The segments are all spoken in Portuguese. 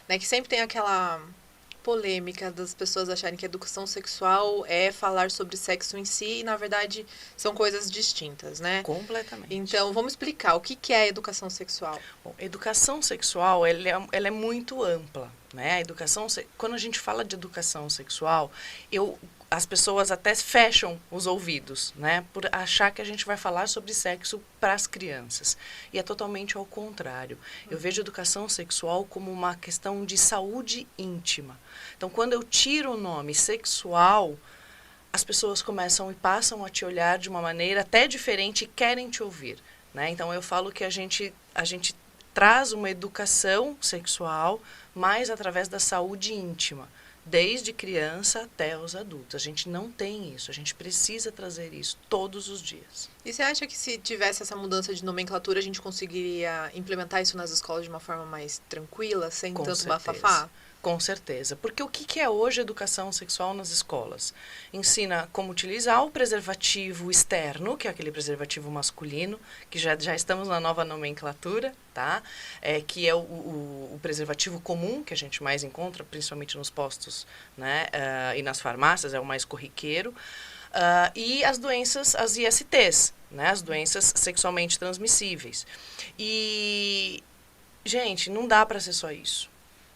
Né? Que sempre tem aquela polêmica das pessoas acharem que educação sexual é falar sobre sexo em si e, na verdade, são coisas distintas, né? Completamente. Então, vamos explicar o que que é educação sexual. Bom, educação sexual, ela é muito ampla, né? A educação, quando a gente fala de educação sexual, as pessoas até fecham os ouvidos, né? Por achar que a gente vai falar sobre sexo para as crianças. E é totalmente ao contrário. Eu vejo educação sexual como uma questão de saúde íntima. Então, quando eu tiro o nome sexual, as pessoas começam e passam a te olhar de uma maneira até diferente e querem te ouvir. Né? Então, eu falo que a gente traz uma educação sexual mais através da saúde íntima, desde criança até os adultos. A gente não tem isso, a gente precisa trazer isso todos os dias. E você acha que se tivesse essa mudança de nomenclatura, a gente conseguiria implementar isso nas escolas de uma forma mais tranquila, sem Com tanto certeza. bafafá? Com certeza. Porque o que é hoje educação sexual nas escolas? Ensina como utilizar o preservativo externo, que é aquele preservativo masculino, que já estamos na nova nomenclatura, tá? Que é o preservativo comum, que a gente mais encontra, principalmente nos postos, né? E nas farmácias, é o mais corriqueiro. E as doenças, as ISTs, né? As doenças sexualmente transmissíveis. E, gente, não dá para ser só isso.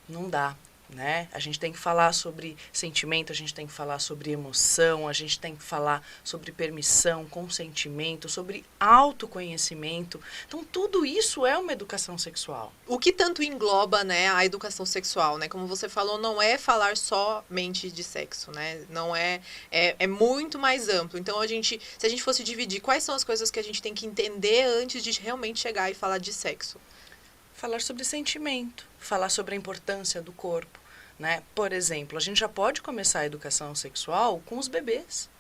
Não dá, né? A gente tem que falar sobre sentimento, a gente tem que falar sobre emoção, a gente tem que falar sobre permissão, consentimento, sobre autoconhecimento. Então, tudo isso é uma educação sexual. O que tanto engloba, né, a educação sexual, né? Como você falou, não é falar somente de sexo, né? Não é muito mais amplo. Então, se a gente fosse dividir, quais são as coisas que a gente tem que entender antes de realmente chegar e falar de sexo? Falar sobre sentimento, falar sobre a importância do corpo, né? Por exemplo, a gente já pode começar a educação sexual com os bebês.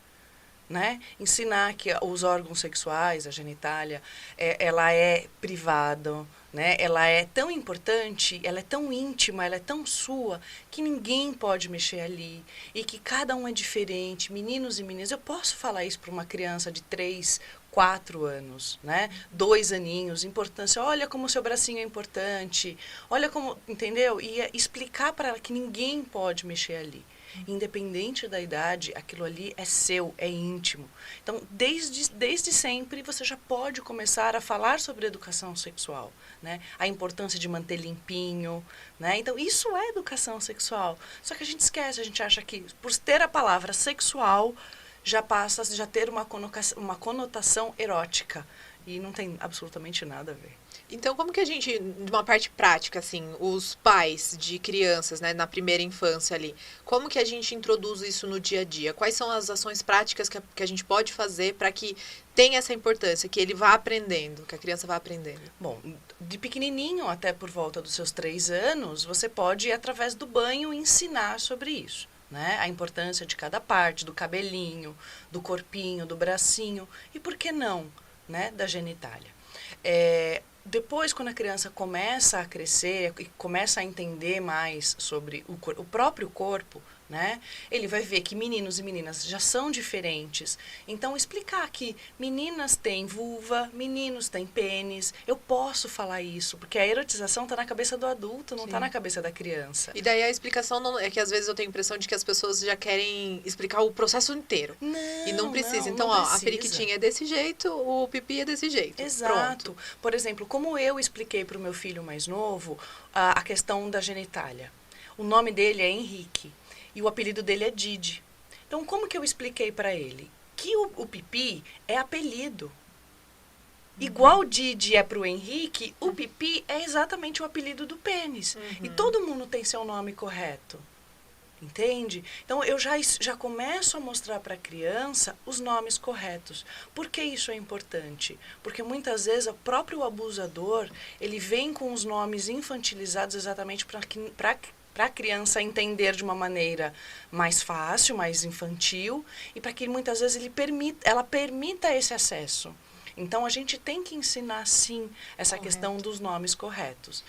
Né? Ensinar que os órgãos sexuais, a genitália, ela é privada, né? Ela é tão importante, ela é tão íntima, ela é tão sua, que ninguém pode mexer ali. E que cada um é diferente, meninos e meninas. Eu posso falar isso para uma criança de 3, 4 anos, né? 2 aninhos, importância. Olha como o seu bracinho é importante. Olha como, entendeu? E explicar para ela que ninguém pode mexer ali. Independente da idade, aquilo ali é seu, é íntimo. Então, desde sempre, você já pode começar a falar sobre educação sexual, né? A importância de manter limpinho, né? Então, isso é educação sexual. Só que a gente esquece, a gente acha que por ter a palavra sexual, já passa a já ter uma conotação erótica. E não tem absolutamente nada a ver. Então, como que a gente, de uma parte prática, assim, os pais de crianças, né, na primeira infância ali, como que a gente introduz isso no dia a dia? Quais são as ações práticas que a gente pode fazer para que tenha essa importância, que ele vá aprendendo, que a criança vá aprendendo? Bom, de pequenininho até por volta dos seus 3 anos, você pode, através do banho, ensinar sobre isso. Né? A importância de cada parte, do cabelinho, do corpinho, do bracinho e, por que não, né, da genitália. Depois, quando a criança começa a crescer e começa a entender mais sobre o próprio corpo, né, ele vai ver que meninos e meninas já são diferentes. Então, explicar que meninas têm vulva, meninos têm pênis. Eu posso falar isso, porque a erotização está na cabeça do adulto, não está na Sim. cabeça da criança. E daí a explicação não, é que às vezes eu tenho a impressão de que as pessoas já querem explicar o processo inteiro. E não Não, precisa. não, Então, não ó, a precisa. periquitinha é desse jeito, o pipi é desse jeito. Pronto. Exato. Por exemplo, como eu expliquei para o meu filho mais novo a questão da genitália. O nome dele é Henrique e o apelido dele é Didi. Então, como que eu expliquei para ele? Que o pipi é apelido. Igual o Didi é para o Henrique, o pipi é exatamente o apelido do pênis. E todo mundo tem seu nome correto. Entende? Então, eu já começo a mostrar para a criança os nomes corretos. Por que isso é importante? Porque muitas vezes o próprio abusador, ele vem com os nomes infantilizados exatamente para a criança entender de uma maneira mais fácil, mais infantil, e para que muitas vezes ela permita esse acesso. Então, a gente tem que ensinar, sim, essa questão dos nomes corretos.